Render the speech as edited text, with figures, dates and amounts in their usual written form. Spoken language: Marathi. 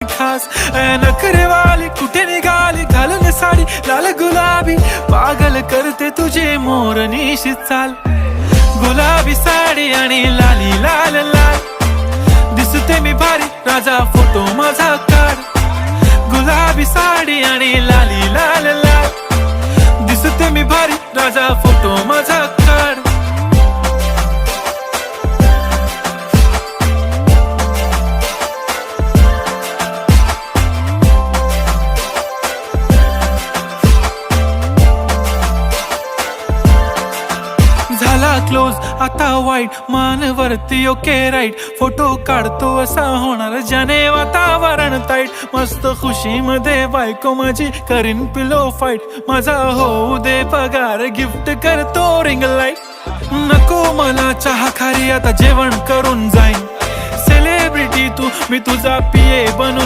खास नखरेवाली कुठे निघाली घालून साडी लाल गुलाबी पागल करते तुझे मोरनीशी चाल गुलाबी साडी आणि लाली लाल लाल दिसते मी भारी राजा फोटो माझा काढ गुलाबी साडी आणि लाली लाल लाल दिसते मी भारी राजा फोटो माझा काढ झाला क्लोज आता वाईट मानवरती ओके राईट फोटो काढतो असा होणार ज्याने वातावरण ताईट मस्त खुशी मध्ये बायको माझी करीन पिलो फाईट माझा होऊ दे पगार गिफ्ट करतो रिंग लाईट नको मला चहा खारी आता जेवण करून जाईन सेलिब्रिटी तू मी तुझा पिये बनून